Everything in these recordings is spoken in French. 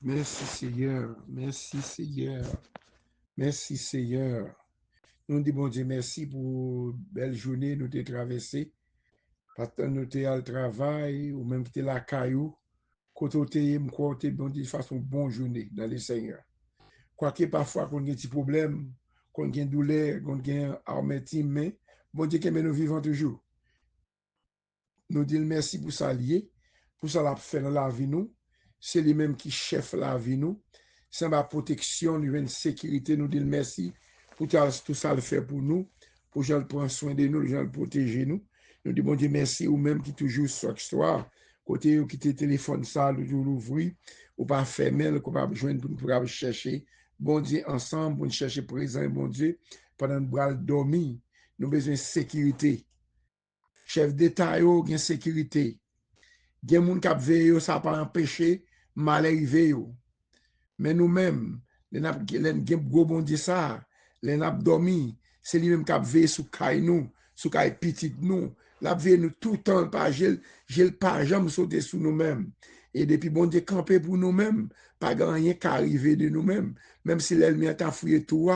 Merci Seigneur. Merci Seigneur. Merci Seigneur. Nous disons bon Dieu merci pour belle journée nous avons traversée. Pas tant nous avons le travail ou même quitter la caillou. Côté côté bon Dieu façon bonne journée dans le Seigneur. Quoique parfois qu'on a des petits problèmes, qu'on a des douleurs, qu'on a des armétimes, mais bon Dieu que nous vivons toujours. Nous disons merci pour ça lié, pour ça l'a fait dans la vie nous. C'est lui-même qui chef la vie nous. C'est ma protection, lui une sécurité, nous disons merci pour tout ça le fait pour nous, pour Jean prendre soin de nous, Jean le protéger nous. Nous disons bon Dieu merci ou même qui toujours chaque soir, côté qui te téléphone ça, toujours l'ouvrir, ou pas fermer, qu'on va joindre pour nous chercher. Bon Dieu ensemble, pour nous chercher présent, bon Dieu, pendant que nous bras dormir, nous avons besoin de sécurité. Chef d'État yo gen sécurité. Gen moun kap veye yo, ça pas empêcher mal arrivé yo. Mais nous-mêmes, les gen gros bon Dieu ça, les nap dormi, c'est lui-même kap veye sous kay nous, sous kay petit nous. La veye nous tout le temps, pas j'ai pas jamais sauté sous nous-mêmes. Et depuis bon Dieu campé pour nous-mêmes, pas grand rien qui arrivé de nous-mêmes. Même si l'ennemi a fouillé tout,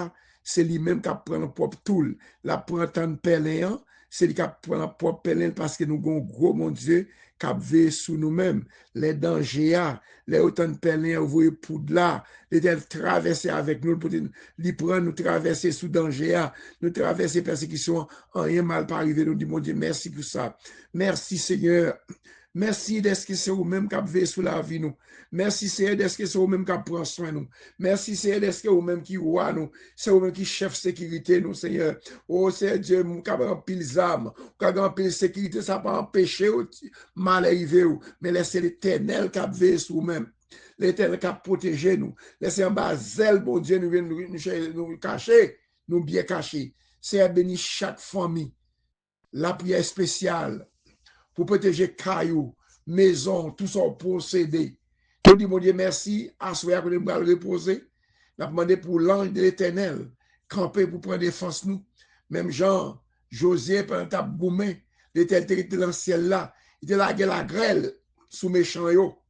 c'est lui-même qui prend le propre tool. La prend tant pelin, c'est lui qui prend le propre pelin parce que nous avons gros mon Dieu qui veille sous nous-mêmes. Les dangers, les autant de pelin, vous voyez poudre là, les traverser avec nous pour lui prendre, nous traverser sous danger, nous traverser persécution, rien mal pas arrivé. Nous disons, mon Dieu, merci pour ça. Merci Seigneur. Merci d'être que c'est vous-même qui veillez sur la vie nous. Merci Seigneur d'être que c'est vous-même qui prend soin nous. Merci Seigneur d'être que vous-même qui roi nous. C'est vous-même qui chef sécurité nous Seigneur. Oh Seigneur Dieu, nous avons pile âme, nous avons pile sécurité, ça pas empêcher mal arriver mais laissez l'Éternel qui veille sur vous-même. L'Éternel qui protège nous. Laissez en bas zèle bon Dieu nous cacher, nous bien cacher. Seigneur bénis chaque famille. La prière spéciale pour protéger cailloux, maison, tout son procédé. Tout dit, mon Dieu, merci. À ce que nous allons reposer. Nous demandé pour l'ange de l'éternel, camper pour prendre défense nous. Même Jean, José, pendant ta boumé, l'éternel était dans le ciel là. Il était là, la grêle sous méchant yo.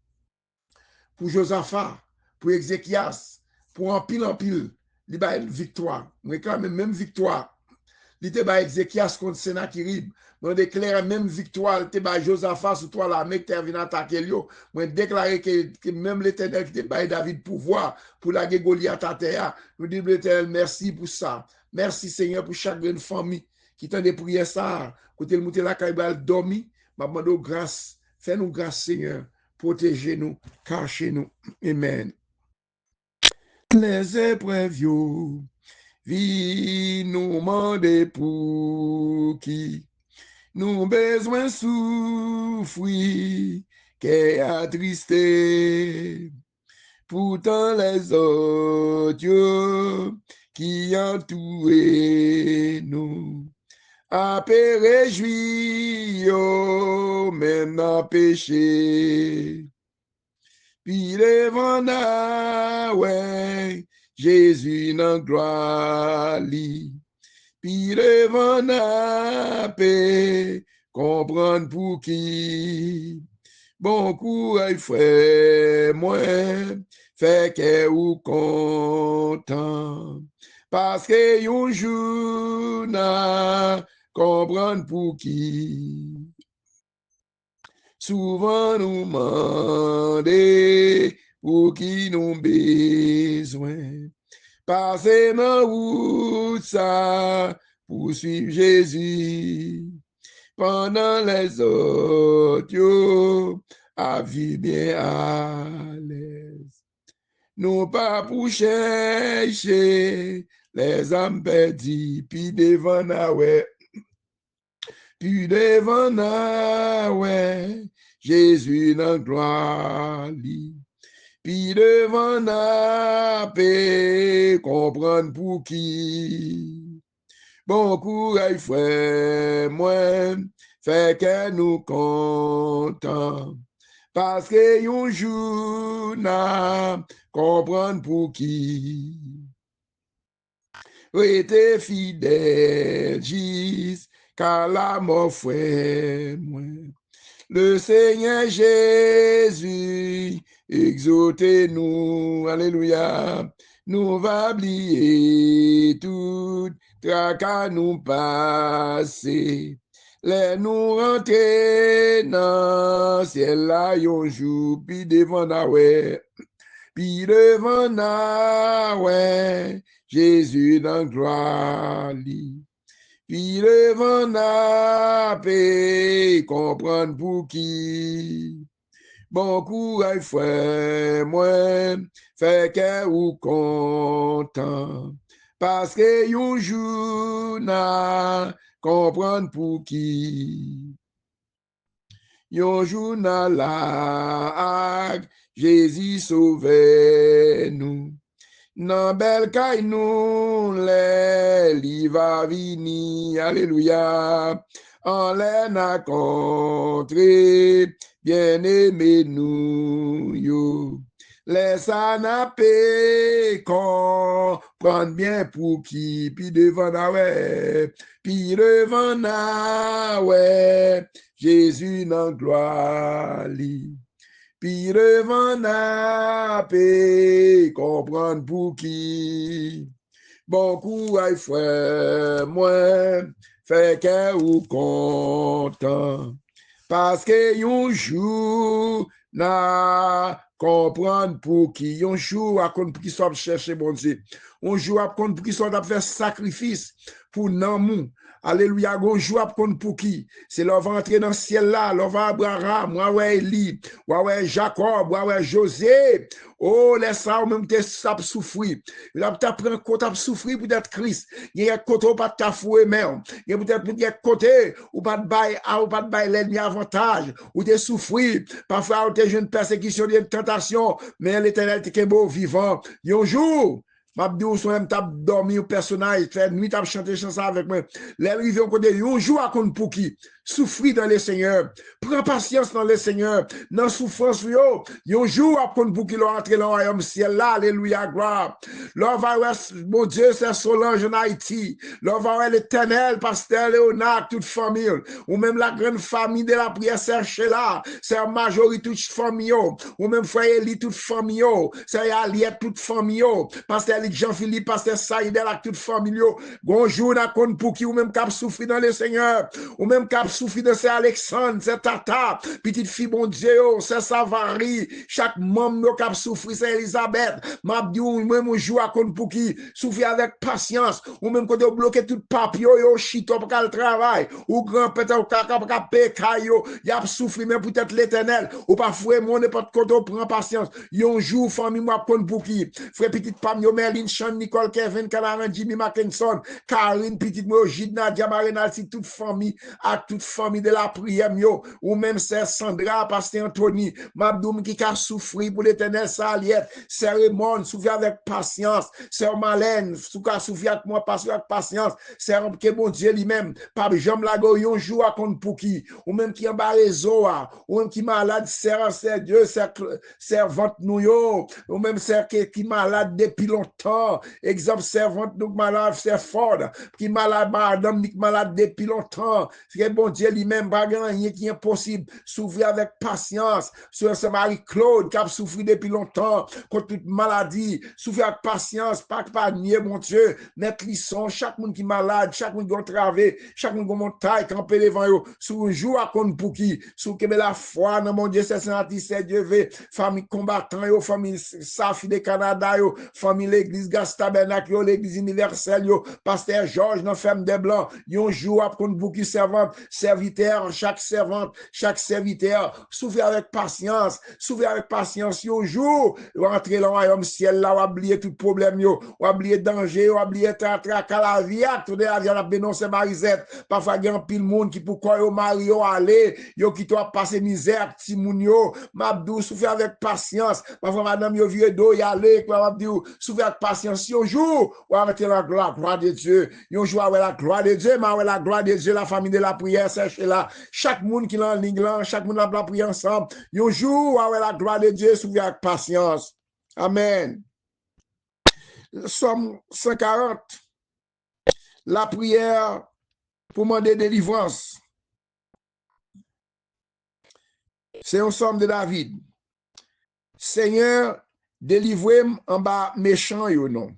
Pour Josaphat, pour Ézéchias, pour en pile, il y a une victoire. On réclame même victoire. Il était par Ézéchias contre Sennacherib. On déclare même victoire. Il était par Josaphat sur toi la mec qui venu attaquer lui. On déclare que même l'Éternel qui était par David pouvoir pour la Goliath à terre. Nous disons l'Éternel merci pour ça. Merci Seigneur pour chaque grande famille qui t'a des prières ça. Côté le monter la caïbal dormi. Ma demande grâce. Fais-nous grâce Seigneur. Protégez-nous, cachez-nous. Amen. Les épreuves, vie nous mande pour qui nous besoin souffrir, qu'est attristé. Pourtant les autres qui entourent nous, à réjouir, même dans péché. Puis devant ouais, Jésus dans gloire li. Puis devant paix, comprendre pour qui. Bon courage frère, moi, fait que ou content. Parce que yon jour n'a comprendre pour qui. Souvent nous demander pour qui nous besoin. Passer dans route ça pour suivre Jésus. Pendant les autres, à vivre bien à l'aise. Nous pas pour chercher les âmes perdues, puis devant ouais. Puis devant ouais. Jésus dans gloire li. Puis devant paix, comprendre pour qui. Bon courage frère, moi, fait que nous contents. Parce que yon jour n'a comprendre pour qui. Rete fidèle, car la mort frère, moi. Le Seigneur Jésus, exaucez-nous, alléluia, nous va oublier tout, tracas nous passer. Les nous rentrer dans ciel là, yon jour, puis devant na ouais, puis devant na ouais, Jésus dans gloire li. Puis devant na paix, comprendre pour qui. Bon courage, frère, moi, fait que ou content. Parce que yon jour na comprendre pour qui. Yon jour na la, Jésus sauve nous. Nan bel kay nou li va vini, alléluia, en lè na kontre, bien aimé nou yo. Laisse na pe comprendre bien pour qui, puis devant na ouais, puis devant na ouais, Jésus nan gloire li. Puis devant na paix, comprendre pour qui. Bon courage, frère, moi, fait que ou content. Parce que yon jour, na comprendre pour qui. Yon jour, à compte pour qui soit chercher bon Dieu. On joue à compte pour qui soit faire sacrifice pour nan. Alléluia, gonjou ap kon pour qui? C'est leur va entrer dans le ciel là, leur va Abraham, ouais Eli, ouais Jacob, ouais José. Oh, laisse ça ou même te sap souffrir. Il a peut-être pris un côté à souffrir pour être Christ. Il y a un côté où pas de tafouer même. Il y a peut-être un côté où pas de bail l'ennemi avantage, où te souffrir. Parfois, où te une persécution, une tentation, mais l'éternel te beau vivant. Il y a un jour, Mabdou, son même tap dormi au personnage, fait nuit tap chanter chanson avec moi. Les rivières au côté, on joue à compte pour qui? Souffrir dans le Seigneur. Prends patience dans le Seigneur. Dans souffrance, yo. Yon joue à compte pour qui l'on entre dans le royaume ciel là. Alléluia, gloire. L'on va voir, mon Dieu, c'est Solange en Haïti. L'on va voir l'éternel, pasteur Léonard, toute famille. Ou même la grande famille de la prière, c'est là. C'est la majorité, toute famille. Ou même frère Eli, toute famille. C'est Aliette, toute famille. Pasteur Jean-Philippe, pasteur Saïdel, toute famille. Bonjour, n'a compte pour qui ou même cap souffrir dans le Seigneur. Ou même cap souffrir de c'est Alexandre, c'est Tata, petite fille bon Dieu, c'est Savary, chaque membre cap souffrir, c'est Elisabeth. M'abdi ou même un jour à compte pour qui souffrir avec patience. Ou même quand on bloqué tout papier, yo chito pour le travail. Ou grand peut-être ou kaka pékayo, y a souffrir même peut-être l'éternel. Ou parfois mon n'importe quand on prend patience. Yon jour famille moi compte pour qui. Frère petite femme yo Merlin Chan, Nicole Kevin, Canaran, Jimmy Mackinson, Karine, petite moi Gidna, Diamarenal, si toute famille, à toute famille de la prière, yo, ou même c'est Sandra, pasteur Anthony, Mabdoum qui a souffert pour l'éternel Saliette, c'est Raymond, souffrir avec patience, c'est Malène, souffrir avec moi, avec patience, c'est que bon Dieu lui-même, par Jean Lago, yon joue à compte pour qui, ou même qui en bas réseau, ou même qui malade, c'est Dieu, c'est servante nous, yo, ou même c'est qui malade depuis longtemps, exemple, servante nous malade, c'est Ford, qui malade, madame, qui malade depuis longtemps, c'est bon Dieu lui-même, pas rien qui est impossible, souffrir avec patience, sur ce Marie-Claude qui a souffert depuis longtemps, contre toute maladie, souffrir avec patience, pas nier, mon Dieu, mettre lisson, chaque monde qui est malade, chaque monde qui est travé, chaque monde qui est montagne, camper devant eux, sur un jour à compte pour qui, sur que la foi, dans mon Dieu, c'est Dieu veut, famille combattant, yo, famille Safi de Canada, yo, famille l'église Gastabernacle, l'église universelle, yo, pasteur Georges, dans ferme des Blancs, yon jour à compte pour qui servante, serviteur, chaque servante, chaque serviteur, souffrir avec patience, yon jour, rentrer dans le royaume ciel là, ou oublier tout problème, yo, ou oublier danger, ou oublier trac à la vie, tout de la vie, on a dénoncé Marisette, parfois il y a un pile monde qui pour quoi yo mari yo aller, yo qui doit passer misère, petit moun yo, m'abdou, souffrir avec patience, parfois madame yo vieux do y aller, m'abdou, souffrir avec patience, yon jour, ou arrêter la gloire de Dieu, yon jour avec la gloire de Dieu, mais avec la gloire de Dieu, la famille de la prière, c'est là, chaque monde qui est en ligne là, chaque monde la prière ensemble, yon jour, avec la gloire de Dieu, souffrir avec patience. Amen. Somme 140, la prière pour demander délivrance. C'est un somme de David. Seigneur, délivrez-moi en bas méchant yo non.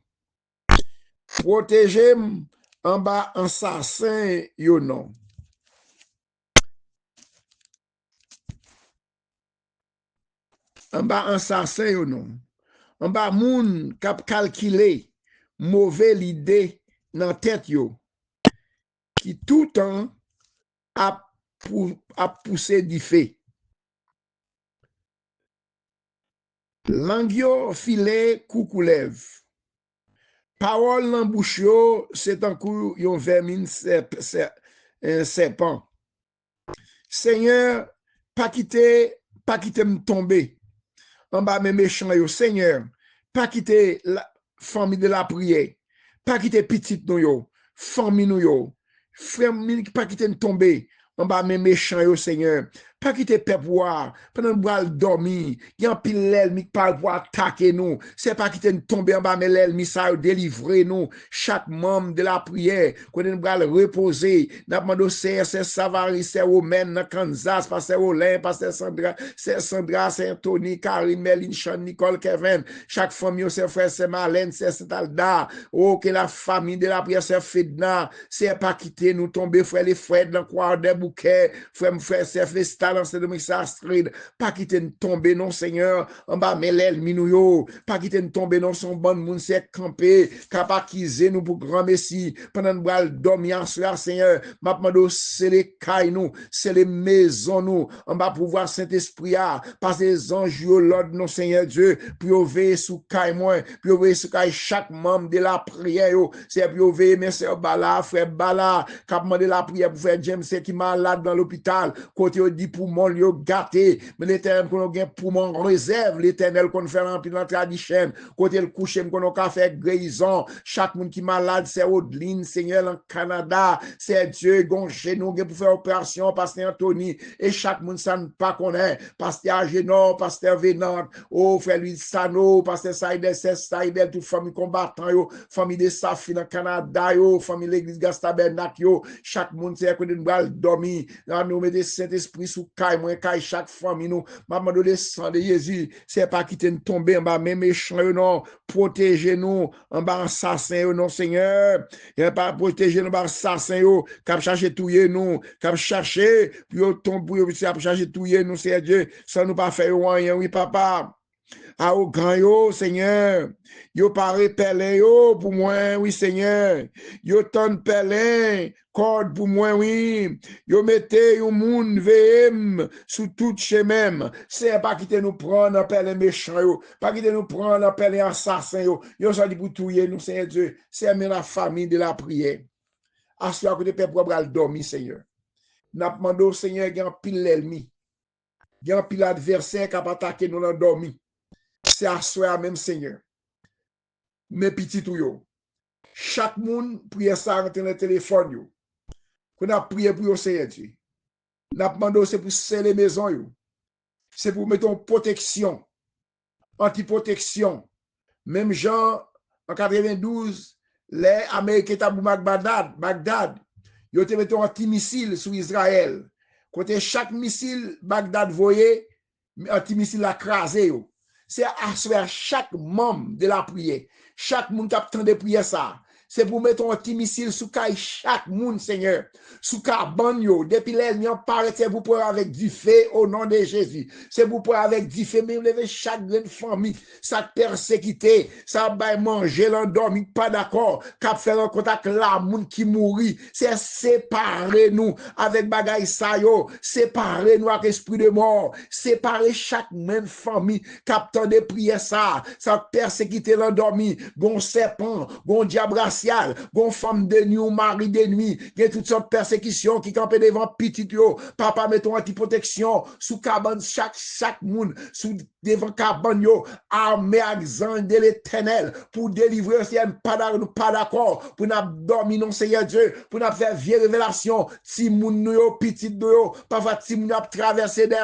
Protégez-moi en bas assassin yo non. En bas assassin yo non. En bas moun kap calculé mauvais l'idée dans tête yo qui tout temps a poussé du fait. Langyo filé coucoulev. Parole dans bouche yo, c'est un coup yon vermine un serpent. Seigneur, pas quitter me tomber en bas mes méchants yo. Seigneur, pas quitter la famille de la prière. Pas quitter petite nous yo, famille nous yo. Frère, pas quitter me tomber en bas mes méchants yo, Seigneur. Pas quitter peuple pendant boire dormir, il y a un pile l'ennemi qui parle pour attaquer nous. C'est pas quitter nous tomber en bas mais l'ennemi ça délivrer nous chaque membre de la prière qu'on nous va reposer. N'a demandé c'est Savary, c'est Romaine dans Kansas, pasteur Olin, pasteur Sandra, c'est Anthony, Karine, Meline, Sean, Nicole, Kevin, chaque famille c'est frère c'est Marlène, c'est Alda. Oh que la famille de la prière c'est Fedna, c'est pas quitter nous tomber frère les frères dans quoi des bouquets, frère c'est Festa dans ce domaine Astrid, pas quitter nous tomber non Seigneur en bas mais l'ennemi nous yo, pas quitter nous tomber non son bon monde c'est camper, capable acquiser nous pour grand messie pendant nous bral dormir sur Seigneur, m'a demandé c'est les cailles nous, c'est les maisons nous, on va pouvoir Saint-Esprit parce que les anges l'ordre non Seigneur Dieu, pour veiller sous caille moi, pour veiller sous caille chaque membre de la prière c'est pour veiller mes sœurs Bala, frère Bala, qui a demandé la prière pour faire James qui malade dans l'hôpital, côté on dit pour mon lieu gâté, mais l'éternel qu'on a pour mon réserve, l'éternel qu'on fait remplir dans la tradition, côté le coucher qu'on a fait guérison, chaque monde qui malade, c'est Audeline, Seigneur, en Canada, c'est Dieu, gon chez nous, pour faire opération, pasteur Anthony, et chaque monde ça ne pas connaît, pasteur Agénor, pasteur Vénant, oh, frère Louis Sano, pasteur Saïdel, c'est Saïdel, toute famille combattant, yo, famille de Safi dans Canada, yo, famille l'église Gastabernac, yo, chaque monde, c'est qu'on doit dormir, nous mettons Saint-Esprit sous caille, moi, caille chaque famille, nous, maman de sang de Jésus, c'est pas quitter nous tomber en bas, même méchants, non, protégez-nous, en bas, assassin, non, Seigneur, et pas protéger nous, en bas, assassin, cap chercher touyer nous, cap chercher, puis tomber, puis cap chercher touyer nous, c'est Dieu, ça nous pas faire rien, oui, papa. Ah, au grand yo, Seigneur, yo pare pelin yo pour moi, oui, Seigneur, yo ton pelin, corde pour moi, oui, yo mette yon moun vehem sous tout chemin, c'est pas quitter nous prendre un pelin méchant yo, pas quitter nous prendre un pelin assassin yo ça dit pour touyer nous, Seigneur Dieu, c'est la famille de la prière. À ce que le peuple va dormir, Seigneur. N'a demandé au Seigneur, il y a un pile l'ennemi, il y a un pile adversaire qui a attaqué nous dans dormir. C'est à soi même Seigneur. Mes petits tout yo. Chaque monde prie ça rentre dans le téléphone yo. Qu'on a prié pour yo Seigneur Dieu. N'a demandé c'est pour sceller maison yo. C'est pour mettre en protection. Anti-protection. Même Jean en 92 les Américains étaient pour Bagdad. Yo te mettent un anti-missile sur Israël. Côté chaque missile Bagdad voyait anti-missile a crasé yo. C'est à chaque membre de la prière, chaque monde qui a tant de prière ça. C'est pour mettre un petit missile sous chaque monde, Seigneur. Sous carbone, depuis l'ennemi apparaît, c'est pour pouvoir avec du feu au nom de Jésus. C'est pour pouvoir avec du feu, même lever chaque grande famille, ça persécuté, ça va manger, l'endormi, pas d'accord, qu'à faire un contact là, monde qui mourit. C'est séparer nous avec bagaille ça, séparer nous avec esprit de mort, séparer chaque même famille, captant de prières ça persécuter l'endormi, bon serpent, bon diable, gon femme de nuit ou mari de nuit, il y a toutes sortes de persécutions qui campent devant petit yo, papa mettons anti-protection sous cabane chaque monde sous devant cabane yo, armé avec ange de l'éternel pour délivrer si pas d'accord pour n'a dormir non Seigneur Dieu, pour n'a faire vieille révélation si moun yo petit yo, parfois si moun a traversé des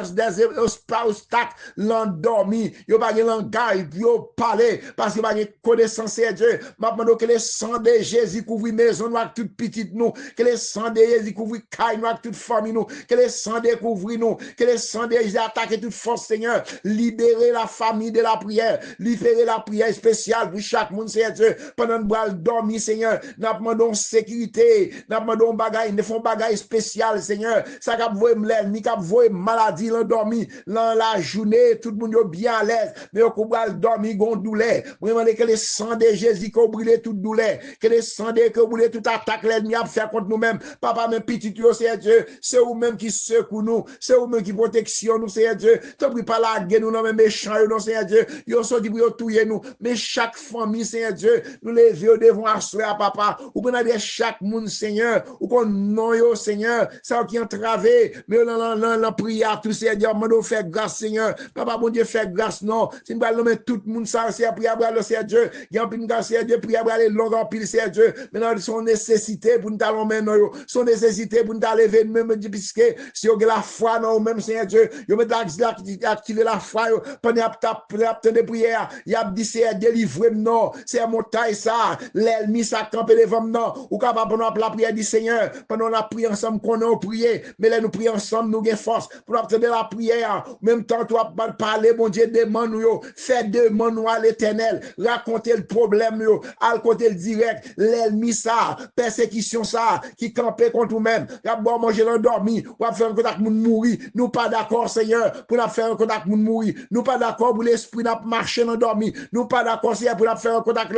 obstacles l'endormi, yo pas de langage yo parler parce que pas de connaissance Seigneur Dieu, m'a demandé que les sang de Jésus couvre maison nous avec toute petite nous, que le sang de Jésus couvre caille nous avec toute famille nous, que le sang de couvre nous, que le sang de Jésus attaque toute force Seigneur, libérer la famille de la prière, libérer la prière spéciale pour chaque monde Seigneur Dieu, pendant nous boire dormir Seigneur, nous demandons sécurité, nous demandons bagaille, nous font bagaille spécial Seigneur, ça cap voyer l'ennemi, cap voyer maladie l'endormi, dans la journée, tout le monde est bien à l'aise, mais on va dormir gon douleur, vraiment que le sang de Jésus qu'on brûle toute douleur, que le sang de que brûle toute attaque l'ennemi a fait contre nous-mêmes, papa même petit Seigneur Dieu, c'est vous même qui secoue nous, c'est vous même qui protection nous Seigneur Dieu, t'as pris pas la guerre nous non même méchants non Seigneur Dieu, yo sorti pour tuer nous, mais chaque famille Seigneur Dieu, nous lever devant asseoir papa, ou qu'on a chaque monde Seigneur, ou qu'on non yo Seigneur, ça qui entravé, mais la prière tout Seigneur Dieu, mando faire grâce Seigneur, papa bon Dieu fait grâce non, si nous allons mettre tout le monde ça c'est prière le Seigneur Dieu, il y a une grâce Seigneur Dieu, prière aller long en pile Seigneur Dieu, maintenant son nécessité pour nous allons maintenant son nécessité pour nous lever même puisque si on a la foi non même Seigneur Dieu, yo met activer la foi pendant de prière, il a dit c'est délivrer non, c'est montagne ça, l'ennemi ça camper devant non, ou capable pendant la prière du Seigneur, pendant la prière ensemble qu'on a prié, mais là nous prions ensemble nous gain force pour obtenir la prière, même temps toi parler bon Dieu demande nous fait demande nous à l'Éternel, raconter le problème yo, al côté le direct, l'ennemi ça, persécution ça qui campait contre nous-mêmes, d'abord manger l'endormi, ou faire un contact moun mourir, nous pas d'accord Seigneur pour faire un contact moun mourir, nous pas d'accord pour l'esprit n'a marcher l'endormi, nous pas d'accord Seigneur pour faire un contact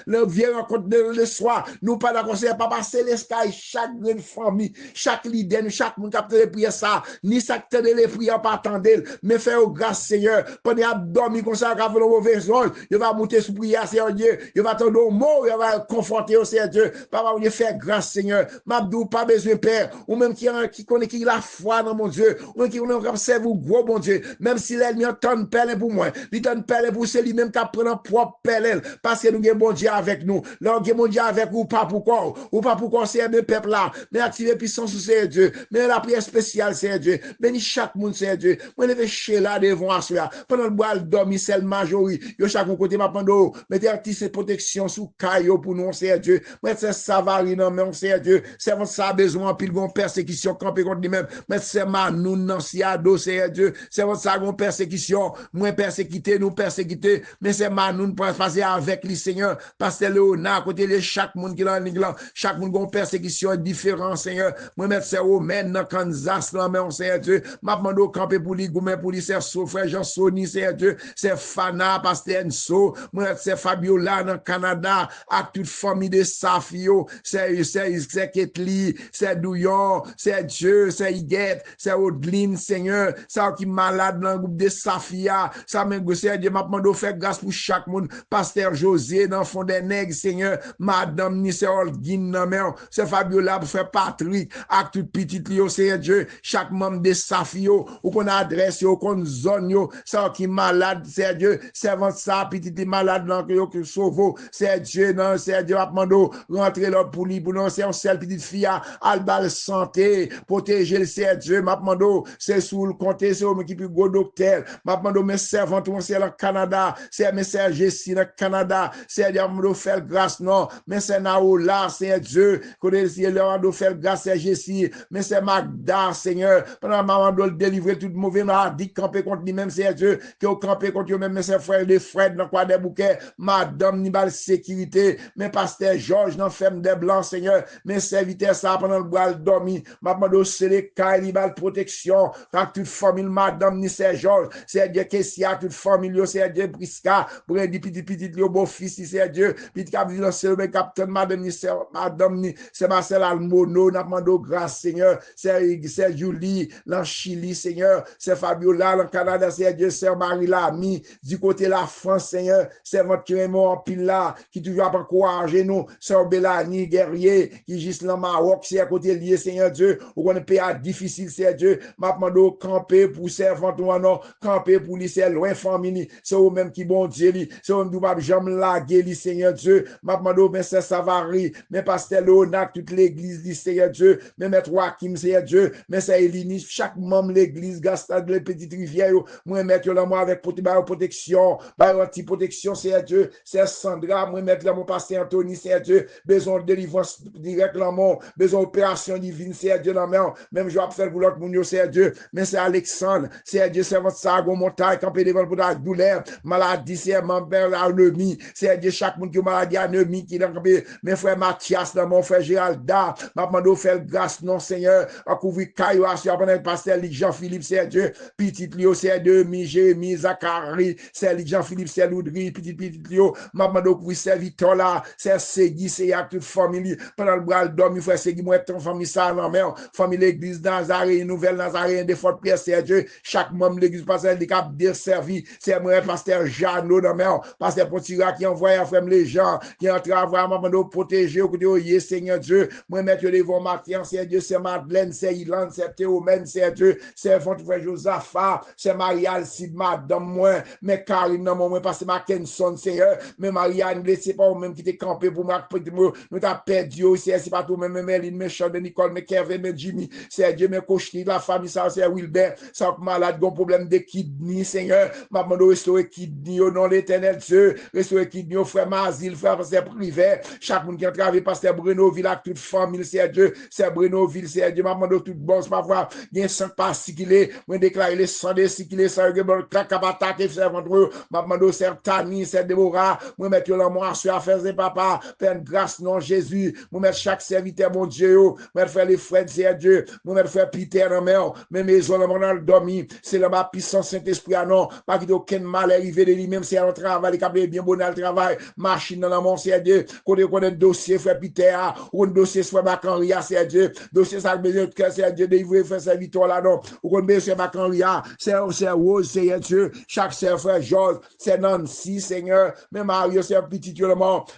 le vieux rencontre le soir, nous pas d'accord Seigneur pas passer l'escaille chaque grande famille, chaque leader, chaque monde capte les prières ça, ni ça que les prières pas attendre, mais faire grâce Seigneur, pendant dormir comme ça avec le mauvais rôle, il va monter sous prière Seigneur Dieu, il va tendre au mot, il va conforter au Seigneur Dieu, papa on faire grâce Seigneur, m'abdou pas besoin père, ou même qui connaît qui la foi dans mon Dieu, ou qui connaît observe ou gros bon Dieu, même si l'ennemi entend pelle pour moi, il donne pelle pour c'est lui-même qui prend propre pelle, parce que nous avons bon Dieu avec nous, là nous avons bon Dieu avec vous, pas pourquoi, ou pas pourquoi c'est le peuple là, mais activer puissance sur Seigneur Dieu, mais la prière spéciale Seigneur Dieu, bénis chaque monde Seigneur Dieu, moi lever chez là devant assoir, pendant le bois dormir c'est le majorité, yo chaque côté m'a pendant, mettez artiste protection sous caillou pour nous Seigneur Dieu, moi c'est savari non mais Seigneur Dieu, c'est votre ça besoin pile gon persécution camper contre lui-même, mais c'est manou non si ado Seigneur Dieu, c'est votre ça gon persécution, moins persécuté nous persécuter, mais c'est manou pour passer avec lui Seigneur, parce que Léonard côté de chaque monde qui là chaque monde gon persécution différent Seigneur, moi mettre c'est Romain dans Kansas là mais Seigneur Dieu, m'a demandé camper pour lui goumé pour lui c'est frère Jean Sony Seigneur Dieu, c'est Fana pasteur Enso, moi c'est Fabiola dans Canada, avec toute famille de Safio, c'est Ketli, c'est Douillon, c'est Dieu, c'est Iguette, c'est Odeline, Seigneur, ça qui malade dans le groupe de Safia, ça m'a Seigneur Dieu, m'a demandé faire grâce pour chaque monde, pasteur José dans fond des nègres, Seigneur, madame ni c'est Olguine dans mer, c'est Fabiola pour faire Patrick, avec toute petite lio, Seigneur Dieu, chaque membre de Safio, ou qu'on adresse yo, qu'on zone yo, ça qui malade, Seigneur Dieu, servant ça, petite malade dans yo que sauve, Seigneur Dieu, non, Seigneur Dieu, m'a demandé rentrer là pour lui, pour nous, c'est un seul petite fille, albal santé, protéger le Seigneur Dieu, m'a demandé, c'est sous le comté, c'est au qui peut go docteur, m'a demandé mes servantes, c'est au Canada, c'est mes sœurs Jessie dans le Canada, c'est Dieu, m'a faire grâce, non, mais c'est Naola, Seigneur Dieu, qu'on est là, faire grâce, c'est Jessie, mais c'est Magda, Seigneur, pendant maman doit délivrer tout mauvais maladie, camper contre lui-même, Seigneur Dieu, qui ont campé contre eux-mêmes, mais c'est frère de Fred, dans quoi des bouquets, madame, ni bal sécurité, mais pasteur Georges, dans ferme des blancs, Seigneur, mais serviteur ça pendant le bois dormi, maman doit se les cailles, ni bal protection, avec toute famille, madame, ni c'est Georges, c'est Dieu, Kessia, toute famille, c'est Dieu, Prisca, pour un petit, le beau fils, c'est Dieu, petit cap, le capitaine, madame, ni c'est Marcel Almono, n'a demandé grâce, Seigneur, c'est Julie, dans Chili, Seigneur, c'est Fabiola, dans Canada, c'est Dieu, c'est Marie Lamy, du côté de la France, Seigneur, c'est votre qui est mort en pile là, qui toujours pas encourager nous, c'est Bélanie, guerrier, qui juste dans Maroc, c'est à côté lié, Seigneur Dieu, ou qu'on est pays difficile, c'est Dieu, m'a demandé camper pour servant ou non, camper pour lui, c'est loin famille, c'est eux même qui bon Dieu, c'est eux même qui jamais laguer, Seigneur Dieu, m'a demandé, mais c'est Savary, mais pasteur Léonard, toute l'église, Seigneur Dieu, mais maître Joachim, Seigneur Dieu, mais c'est Élinis, chaque membre l'église, Gaston, les petites rivières, moi mettre là, moi avec protection, anti-protection, Seigneur Dieu, c'est Sandra, moi mettre là, mon pasteur pasteur Anthony, Seigneur Dieu, besoin de délivrance directe, besoin d'opération divine, Seigneur Dieu, même je vais faire pour l'autre monde, Seigneur Dieu, mais c'est Alexandre, Seigneur Dieu, c'est votre sago, montagne, campé devant pour la douleur, maladie, c'est mon père, l'anémie, Seigneur Dieu, chaque monde qui a maladie, anémie, qui est campé, mes frères Mathias, mon frère Géralda, m'a demandé de faire grâce, non, Seigneur, à couvrir Caillou, à pendant pasteur Jean-Philippe, Seigneur Dieu, petit Lio, Seigneur Dieu, Jérémie, Zachary, c'est Jean-Philippe, c'est Loudry, petit Lio, m'a demandé de couvrir serviteur là, c'est Segui, c'est à toute famille, pendant le bras, dormi, frère Segui, moi, ton famille, ça, non, mais, famille, l'église, Nazaré, nouvelle Nazaré, des fortes prières, Seigneur Dieu, chaque membre de l'église, pasteur, des cap desservi, c'est moi, pasteur Jeannot, non, mais, pasteur Potira, qui envoie à frère les gens, qui ont travaillé, m'a demandé de protéger, au côté, Seigneur Dieu, moi, mettre les devant Mathieu, Seigneur Dieu, c'est Madeleine, c'est Ilan, c'est Théomène, c'est Dieu, c'est votre frère Josaphat, c'est Marie-Alcide, madame, moi, mais Karine, non, moi, parce que Mackenson, Seigneur, mais Marianne, c'est pas vous-même qui t'es campé pour moi, nous t'as perdu, c'est pas tout-même, mais Méline, mais Sean, Nicole, mais Kevin, mais Jimmy, c'est Dieu, mais Cochny, la famille, ça, c'est Wilbert, ça, malade, gon problème de kidney, Seigneur, m'a demandé de restaurer kidney au nom de l'éternel Dieu, restaurer kidney au frère Mazil, frère pasteur privé, chaque monde qui a travaillé, pasteur Brenoville, avec toute famille, c'est Dieu, c'est Brenoville, c'est Dieu, m'a demandé tout bon, c'est pas voir, il y a 5 pas cyclés, moi déclaré les 100 des cyclés, ça, il y a un claque à attaquer, c'est ventre, m'a demandé c'est Tani, c'est Déborah, moi mettre la moi sur affaires et papa, pleine grâce, non Jésus, moi mettre chaque serviteur, mon Dieu, moi faire les frères, c'est Dieu, moi mettre frère Peter, non, mais maison, là, on a dormi, c'est là ma puissance Saint-Esprit, non, pas qu'il y ait aucun mal arrivé de lui-même, c'est un travail, les câbles bien bon dans le travail, machine dans la mon c'est Dieu, qu'on a un dossier, frère Peter, ou un dossier, frère Macanria, c'est Dieu, dossier, ça, besoin de cœur, c'est Dieu, délivrer, frère serviteur, là, non, ou qu'on besoin, Macanria, c'est Rose, c'est Dieu, chaque frère Georges, c'est Nancy, Seigneur, même Mario, c'est un petit,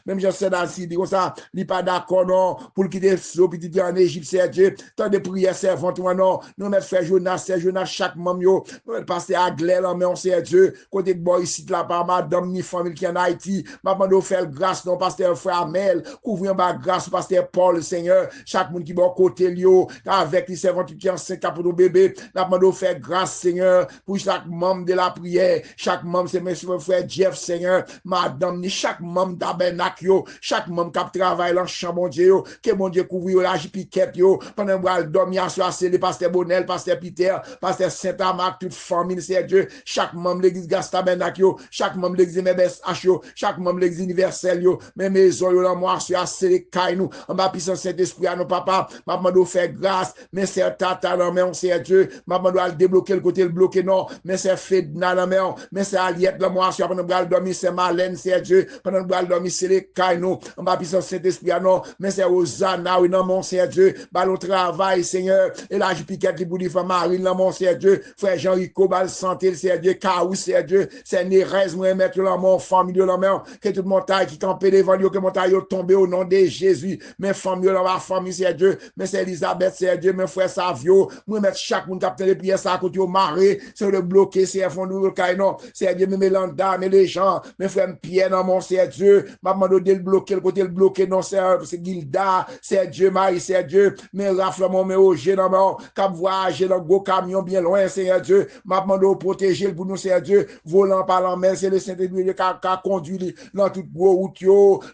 même je sais Nancy, dit comme ça, il n'est pas d'accord, non, pour quitter ce petit en Égypte, c'est Dieu, tant de prières, servant, toi, non, nous mettons frère Jonas, c'est Jonas, chaque membre, nous passer à Glel, mais on sait Dieu, côté de boy ici, là, par madame, ni famille qui en Haïti, m'a demandé de faire grâce, non, pasteur frère Amel, couvrir ma grâce, pasteur Paul, Seigneur, chaque monde qui va côté Lio, avec les servants qui ont 5 pour nos bébés, m'a demandé de faire grâce, Seigneur, pour chaque membre de la prière, chaque membre, c'est monsieur frère Jeff, Seigneur, madame, ni chaque membre tabernacle, chaque membre qui travaille dans le champ, mon Dieu, que mon Dieu couvre la jipiquette, pendant que vous dormez à soi, c'est le pasteur Bonnel, pasteur Peter, pasteur Saint-Amac, toute famille, c'est Dieu, chaque membre de l'église Gastabernacle, chaque membre de l'église MBSH, chaque membre de l'église universelle, même maison, là, moi, je suis assez les cailles, nous, en bas, puissance Saint-Esprit, à nos papas, m'a demandé de faire grâce, mais c'est tata, non, mais on sait Dieu, m'a demandé de débloquer le côté, le bloquer, non, mais c'est fait, non, mais c'est Aliette, là, moi, je suis pendant que dormir, c'est Malène, c'est Dieu, pendant que dormir, c'est les cailles, nous, en bas, puissance Saint-Esprit, non, mais c'est Hosanna, oui, non, mon c'est Dieu, ballon travail, Seigneur, et là, je piquette, les bouddhis, Marine, là, mon c'est Dieu, frère Jean-Rico, bal santé, c'est Dieu, Kaou, c'est Dieu, c'est Nérez, moi, mettre là, mon famille, là, que toute montagne qui campait devant lui, que montagne tombé au nom de Jésus, mes familles, là, ma famille, c'est Dieu, mais c'est Elisabeth, c'est Dieu, mes frères Savio, moi, mettre chaque monde capte les pièces à côté au maré, c'est le bloquer, c'est un fond de caille, non, c'est Dieu, mes Mélanda, mes les gens, mes frères Pierre, non, mon c'est Dieu, m'a demandé de le bloquer, le côté le bloquer, non, c'est Gilda, c'est Dieu, Marie, c'est Dieu, mes rafles, mon, mes OG, non, mon, cap voyager dans gros camion bien loin, c'est Dieu, m'a demandé de protéger pour nous, c'est Dieu, volant par la main, c'est le Saint-Esprit qui a conduit dans toute gros route,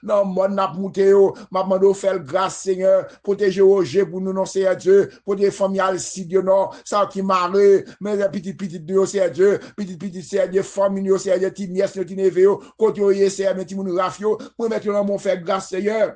dans le monde, n'a monté, m'a demandé de faire grâce, Seigneur, protéger OG pour nous, non, c'est Dieu, pour des familles Alcide, non, ça qui marre, mais petit, Dieu, c'est Dieu, petit, c'est Dieu, famille, c'est Dieu, petit nièce, petit neveu, côté, c'est Dieu, petit moun rafio, pour mettre dans mon faire grâce, Seigneur.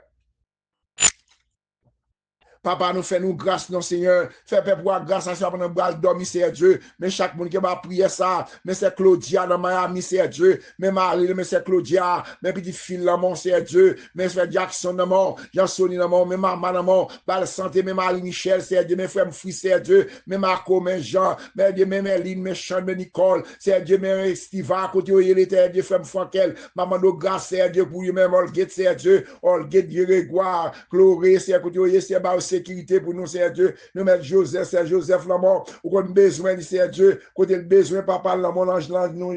Papa nous fait nous grâce, non Seigneur. Fait peuple grâce à ça pendant que dormir, c'est Dieu. Mais chaque monde qui va prier ça, mais c'est Claudia dans Miami, c'est Dieu. Mais Marie, mais c'est Claudia. Mais petit fille là, mon c'est Dieu. Mais c'est Jackson dans mon, Jansoni dans mon, mais maman dans mon, Bal Santé, mais Marie Michel, c'est Dieu. Mes frères, fils, c'est Dieu. Mais Marco, mais Jean, mais Dieu, mais Méline, mais Sean, mais Nicole, c'est Dieu, mais Stiva, côté où il était, Dieu, frère Frankel. Maman de grâce, c'est Dieu pour lui-même, Olgate, c'est Dieu. Olgate, Dieu, Grégoire, Chloé, c'est côté où il c'est sécurité pour nous, c'est Dieu. Nous mettons Joseph, c'est Joseph l'amour. Ou qu'on a besoin, c'est Dieu. Côté le besoin, papa, l'amour, l'ange, nous,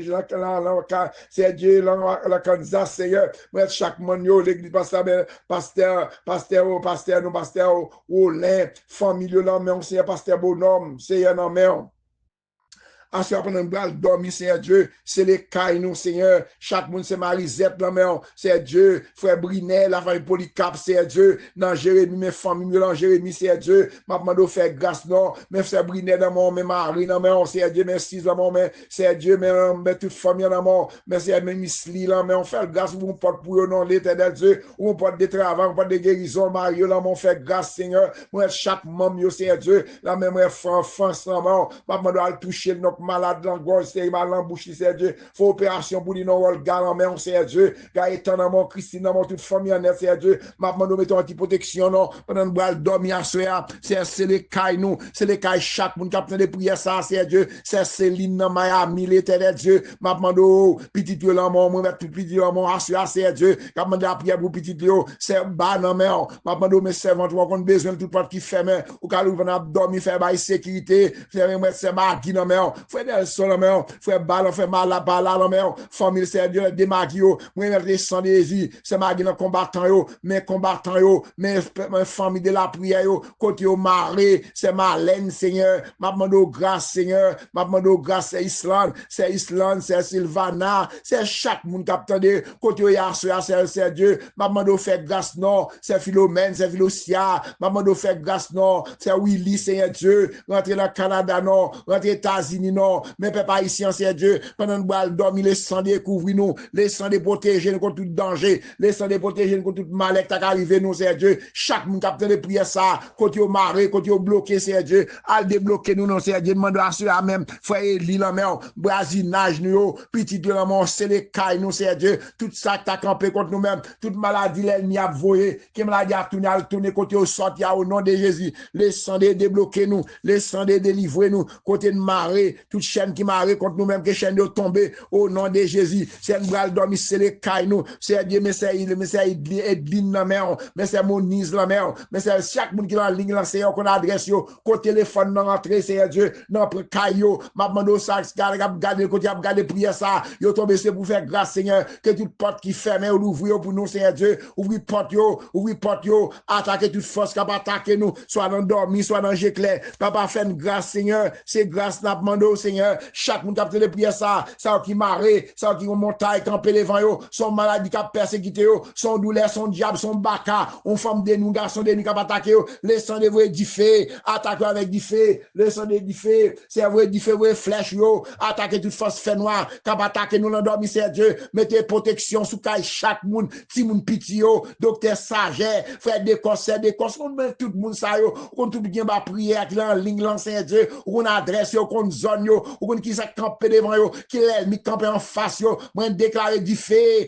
c'est Dieu, la Kansas, Seigneur. Mettre chaque monde, l'église, pasteur, nous, pasteur, Olin, famille, l'homme, c'est pasteur Bonhomme, c'est un homme. Ensuite, pendant que nous dormir, Seigneur Dieu, c'est les cailles, nous, Seigneur. Chaque monde, c'est Marisette, là, mais Seigneur Dieu, frère Brinet, la famille Polycap, Seigneur Dieu, dans Jérémie, mes familles, dans Jérémie, Seigneur Dieu, m'a demandé faire grâce, non, mais frère Brinet, dans mon, mais Marie, dans mon, Seigneur Dieu, merci, dans mon, mais Seigneur Dieu, mais toute famille, dans mon, mais Seigneur, mais Misli, là, mais on fait grâce, on porte pour eux, non, l'éternel Dieu, on porte des travaux, on porte des guérisons, Mario, là, on fait grâce, Seigneur, moi, chaque membre, Seigneur Dieu, la même France, là, m'a demandé à toucher notre malade, dans le gorge, c'est mal en bouche, Seigneur Dieu, faut opération pour lui, non, on le garde, mais on, Seigneur Dieu, Gaëtan, dans mon Christine, dans mon toute famille, en est, Seigneur Dieu, m'a demandé mettons anti-protection, non, pendant que nous dormir à soir, c'est les cailles, nous, c'est les cailles, chaque monde qui a besoin de prières, ça, Seigneur Dieu, c'est Céline, dans Miami, l'éternel Dieu, m'a demandé, petit Dieu, là, moi, mettre petit Dieu, mon assurance, Seigneur Dieu, qui a demandé à prière pour petit Dieu, c'est bas, non, mais, m'a demandé, mes servants, on a besoin de toute porte qui fait, mais, ou quand nous venons dormir, faire bail sécurité, c'est marqué, non, mais, frère Nelson, non, mais, frère Ballon, fait mal là, non, mais, famille, Seigneur Dieu, des marquis, moi, mettre les sang des yeux, c'est marqué dans combattant, mais combattant, mais famille de la prière, côté yo maré, c'est Marlène, Seigneur, m'a demandé grâce, Seigneur, m'a demandé grâce, c'est Islande, c'est Sylvana, c'est chaque monde qui a attendu, côté yo Yassoya, c'est Dieu, m'a demandé faire grâce, non, c'est Philomène, c'est Philosia, m'a demandé faire grâce, non, c'est Willy, Seigneur Dieu, rentrer dans le Canada, non, rentrer aux États-Unis, non, mais papa ici, Seigneur Dieu, pendant que nous dormir, les sangs découvrir nous, les sangs de protéger nous contre tout danger, les sangs de protéger nous contre tout mal qui arrive nous, Seigneur Dieu, chaque monde qui a de prière ça, quand vous marré, quand vous bloqué, Seigneur Dieu, à débloquer nous, non, Seigneur Dieu, demande à ceux même, frère Eli, la mer, brasinage, nous, petit Dieu, la mort, c'est les cailles, nous, Seigneur Dieu, tout ça qui a campé contre nous-mêmes, toute maladie, l'ennemi a voyé, qui maladie a tourné, côté au sorti, au nom de Jésus, les sangs de débloquer nous, les sangs de délivrer nous, côté de marrer, toute chaîne qui marre contre nous-mêmes, que chaîne de tomber, au nom de Jésus, c'est une bral dormi, c'est les cailles, nous, Seigneur Dieu, mais c'est Edline, la mer, mais c'est Moniz, la mer, mais c'est chaque monde qui est en ligne, là, Seigneur, qu'on adresse, qu'au téléphone, dans l'entrée, Seigneur Dieu, dans le caillou, m'a demandé ça, garder, côté, garder prière ça, yo tombé, c'est pour faire grâce, Seigneur, que toute porte qui ferme, ou l'ouvrir pour nous, Seigneur Dieu, ouvrir porte, attaquer toute force qui a attaqué nous, soit dans dormi, soit dans l'éclair, papa, fait une grâce, Seigneur, c'est grâce, n'a demandé, Seigneur, chaque monde qui a fait prière ça, ça qui marre, ça qui montagne, camper les vents, son maladie qui a persécuté, son douleur, son diable, son baka, on forme des nous, garçons des nous qui a attaqué, les sangs de vrai diffé, attaquer avec diffé, les sangs de diffé, c'est vrai diffé, vrai flèche, attaquer toute force fait noire, qui a attaqué nous, l'endormi, c'est Dieu, mettez protection sous caille chaque monde, si moun piti, docteur Saget, frère Décosse, on met tout le monde ça, on tout bien ba prière, qui en ligne, l'ancien Dieu, on adresse, on zone, on qui ça camper devant, qui l'ennemi camper en face, moi déclarer diffé,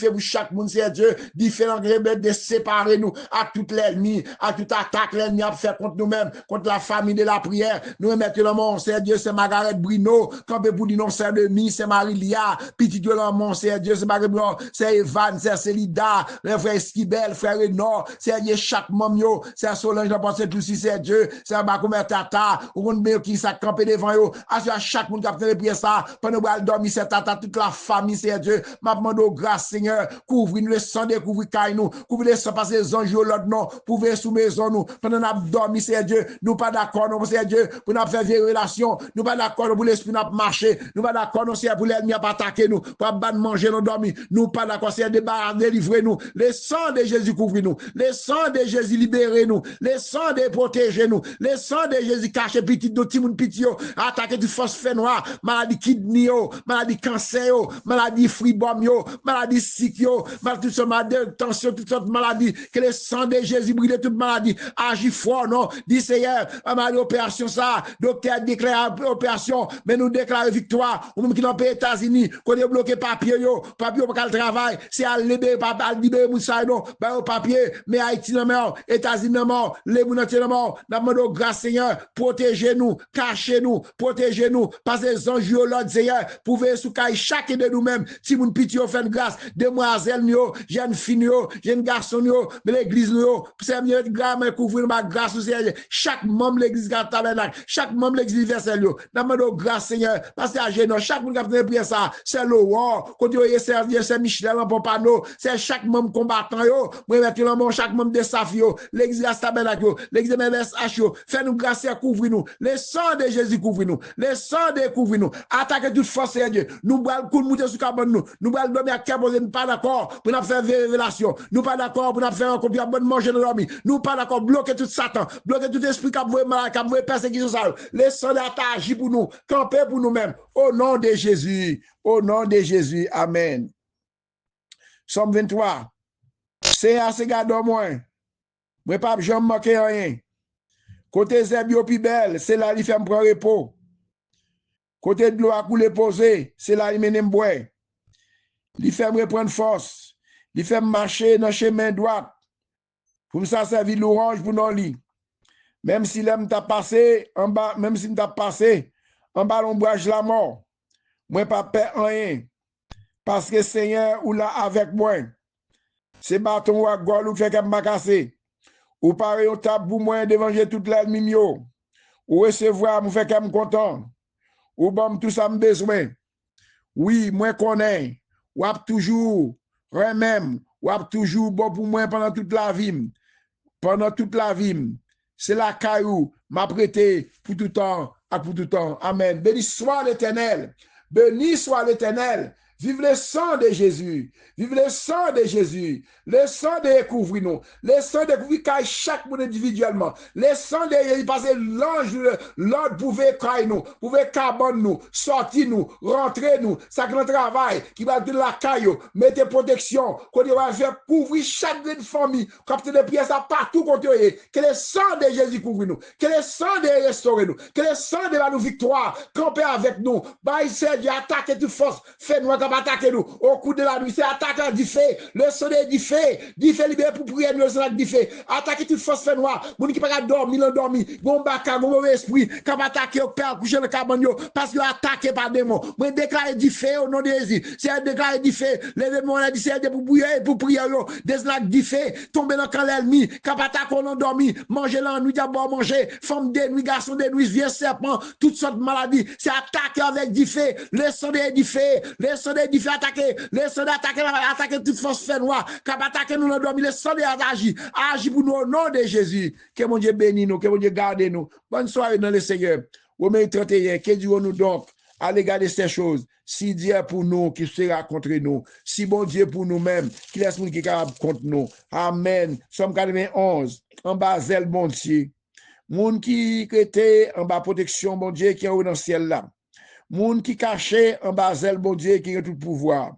pour chaque monde, c'est Dieu, différents rebelles de séparer nous, à tout l'ennemi, à toute attaque, l'ennemi a fait contre nous-mêmes, contre la famille de la prière, nous mettons le nom, c'est Dieu, c'est Margaret Bruno, campé pour dire non, c'est demi, c'est Marie-Lia, petit Dieu, le nom, c'est Dieu, c'est Margaret Bruno, c'est Evan, c'est Célida, le frère Skibel, frère Renaud, c'est Dieu, chaque membre, c'est Solange, la pensée tout si c'est Dieu, c'est Bakoumé Tata, ou on met qui ça campé devant eux, à chaque monde qui a fait les prières ça, pendant que dormir, c'est Tata, toute la famille, c'est Dieu, m'a demandé grâce, Seigneur, couvrir-nous le sang, découvrir nous, couvrir le sang, parce que les anges, l'autre non, pouvez sous maison nous, pendant qu'on a dormi, c'est Dieu, nous pas d'accord, non, c'est Dieu, pour nous faire des relations, nous pas d'accord pour l'esprit n'a marché, nous pas d'accord, non, c'est pour l'ennemi n'a pas attaqué nous, pas manger, nous dormir, nous pas d'accord, c'est délivrer nous, le sang de Jésus couvre nous, le sang de Jésus libérer nous, le sang de protéger nous, le sang de Jésus cacher petit de petit monde petit attaquer du phosphore noir, maladie kidney, maladie cancer, maladie fribom, maladie sick, maladie toute sorte de tension, toute sorte de maladie, que le sang de Jésus brûle toute maladie, agit fort, non, dit Seigneur, maladie opération ça, docteur déclare opération, mais nous déclarons victoire, ou même qui dans les États-Unis, qu'on est bloqué papier, papier pour le travail, c'est à libérer, à libérer Moussa, non, ben au papier, mais Haïti non mort, États-Unis non mort, les Mounatiers non mort, nous demandons grâce Seigneur, protégez-nous, cachez-nous, protégez-nous, parce que les anges, l'autre Seigneur, pouvez sous chaque de nous-mêmes, si vous ne pitié, fait grâce, demoiselles, jeunes filles, jeunes garçons, mais l'église, c'est mieux de grâce, couvrir ma grâce, chaque membre de l'église tabernacle, chaque membre de l'église universelle, nous demandons grâce Seigneur, parce que chaque monde qui a fait prier ça, c'est le roi, quand vous voyez c'est Michel en Pompano, c'est chaque membre combattant, moi maintenant, chaque membre de Safio, l'église tabernacle, l'église MSH, fais-nous grâce à couvrir nous, le sang de Jésus couvre nous. Le sang découvre nous. Attaquer toute force, Seigneur Dieu. Nous allons coup de monter sur cabane nous. Nous allons dormir à Caboze, nous pas d'accord pour nous faire révélation. Nous pas d'accord pour nous faire un copier bonne manger de dormir. Nous pas d'accord bloquer tout Satan, bloquer tout esprit qui a voué mal, qui a voué persécution ça. Le sang d'attaque pour nous, camper pour nous-mêmes. Au nom de Jésus. Au nom de Jésus. Amen. Somme 23. C'est assez gardé moi. Moi pas jamais manquer rien. Côté zèbre pi belle, c'est là il fait me prendre repos. Côté de l'eau à couler posé, c'est là il mène me boire. Il fait me reprendre force. Il fait me marcher dans chemin droit. Pour me ça servir l'orange pour non lit. Même si l'aime t'a passé en bas, même si t'a passé en bas l'ombrage la mort. Moi pas peur rien. Parce que Seigneur ou là avec moi. C'est bâton ou à gol ou fait qu'elle m'a cassé. Ou pareil au table pour moi d'évanger toute l'ennemi yo. Ou recevoir me fait qu'elle me content. Ou bon tout ça me besoin. Oui, moi connais. Ou ap toujours même, ou ap toujours bon pour moi pendant toute la vie. Pendant toute la vie. C'est la caillou m'a prêté pour tout temps, à pour tout temps. Amen. Béni soit l'Éternel. Béni soit l'Éternel. Vive le sang de Jésus. Vive le sang de Jésus. Le sang de découvrir nous. Le sang de découvrir chaque monde individuellement. Le sang de passer l'ange, l'ordre pouvait cailler nous, pouvait carbone nous, sortir nous, rentrer nous, ça grand travail, qui va de la caillou, mettez protection, qu'on va faire couvrir chaque famille, capter des pièces à partout contre eux. Que le sang de Jésus couvre nous. Que le sang de restaurer nous. Que le sang de la nous victoire, camper avec nous. Bah, Dieu, attaquer toute force, fait-nous attaquer nous au coup de la nuit, c'est attaquer du fait, le soleil du fait libéré pour prier nous, le soleil du fait, attaquer toute force fait noir, moun qui pas dormir, l'endormi, bon baka, bon mauvais esprit, qui va attaquer au père, coucher le cabane, parce qu'il a attaqué par démon. Moi, déclarer du fait au nom de Jésus, c'est déclarer du fait, l'événement, on a dit, c'est pour prier, des lacs du fait, tomber dans le camp l'ennemi, qui va attaquer au endormi, manger l'ennui, d'abord manger, femme de nuit, garçon de nuit, vieux serpent, toutes sortes de maladies, c'est attaquer avec du fait, le soleil du fait, le soleil du fait attaquer, les soldats attaquer toute force fait noire, cap attaquer nous l'endormi, les soldats agir pour nous au nom de Jésus. Que mon Dieu bénisse nous, que mon Dieu garde nous. Bonne soirée dans le Seigneur. Au mai 31, que dirons-nous donc? Allez garder ces choses. Si Dieu est pour nous, qui sera contre nous. Si bon Dieu pour nous-mêmes, qui laisse nous qui est capable contre nous. Amen. Somme 91, en bas zèle bon Dieu. Moun qui était en bas protection, bon Dieu, qui est dans le ciel là. Moun qui caché en bas zèle bon Dieu qui a tout pouvoir.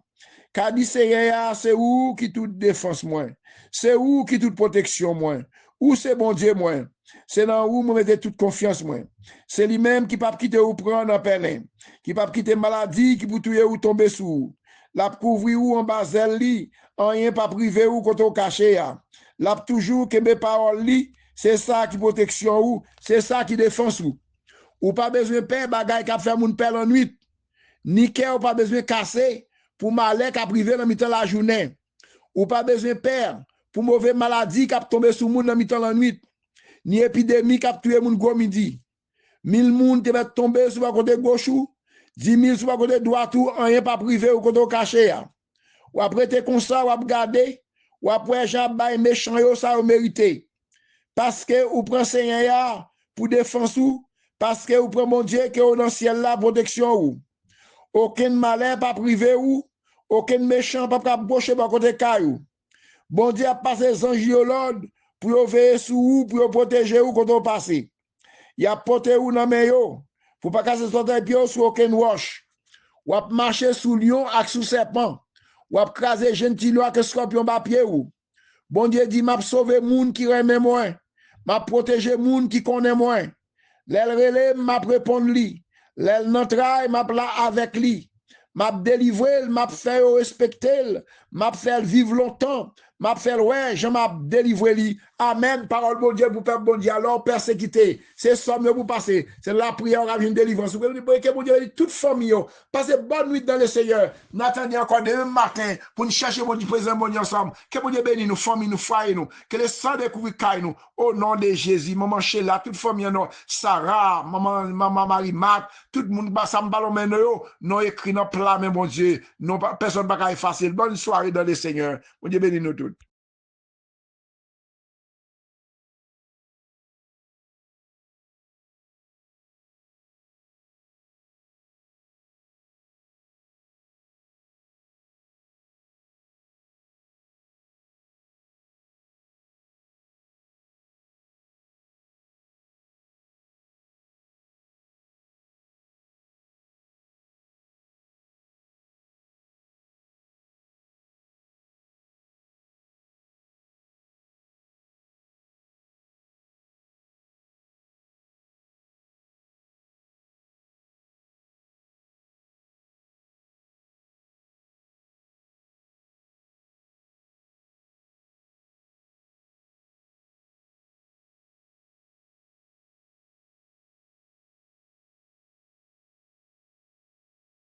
Car dit c'est où qui toute défense moins. C'est où qui toute protection moins. Où c'est bon Dieu moins. C'est dans où vous mettez toute confiance moins. C'est lui-même qui pas quitter ou prendre en pelin. Qui pas quitter maladie qui pour tuer ou tomber sous. La couvrir ou en bas zèle li, en rien pas privé ou quand on caché ya. La toujours que mes paroles li, c'est ça qui protection ou, c'est ça qui défense ou. Ou pas besoin de paix, bagay qui a fait moun pelle en nuit. Ni que ou pas besoin de casser pour malheur qui a privé dans mi-temps la journée. Ou pas besoin de paix pour mauvaise maladie qui a tombé sur moun dans mi-temps la nuit. Ni épidémie qui a tué moun gros midi. 1000 moun qui va tomber sur le côté gauche ou 10 000 sur le côté droit ou rien pas privé ou côté caché. Ou après te comme ça ou regarder ou après Jean bay méchant yo ça ou mérité. Parce que ou prend Seigneur pour défense ou parce que vous prenez mon Dieu qui est dans le ciel la protection ou. Aucun malheur pas privé ou. Aucun méchant pas boucher par côté caillou. Bon Dieu a passé les anges l'ordre pour veiller sur vous, pour protéger vous quand on passe. Il a porté vous dans mes yo. Pour pas casser son pied sur aucun roche. Ou a marcher sous lion avec sous serpent. Ou a craser gentil loi que scorpion bas pied ou. Bon Dieu dit m'a sauver moun qui aime moins. M'a protéger moun qui connaît moins. L'elle relève m'a répondre li. L'elle n'entraille m'a plat avec li. M'a délivré, m'a fait respecter, m'a fait vivre longtemps. M'a fait ouais, je m'a délivré li. Amen. Parole bon Dieu pour peuple bon Dieu. Alors persécuté. C'est ça mieux pour passer. C'est la prière à une délivrance. Vous pouvez que bon Dieu toute famille. Passez bonne nuit dans le Seigneur. N'attendez encore demain matin pour nous chercher bon Dieu présent bon Dieu ensemble. Que bon Dieu bénisse nous, famille nous, foyer nous. Que le sang découvre caille nous. Au nom de Jésus. Maman Sheila, toute famille non. Sarah, maman Marie Marc, tout le monde ça me ballon maintenant. Non écrit dans plat mais bon Dieu. Non personne pas effacer. Bonne soirée dans le Seigneur. Bon Dieu bénisse nous tous.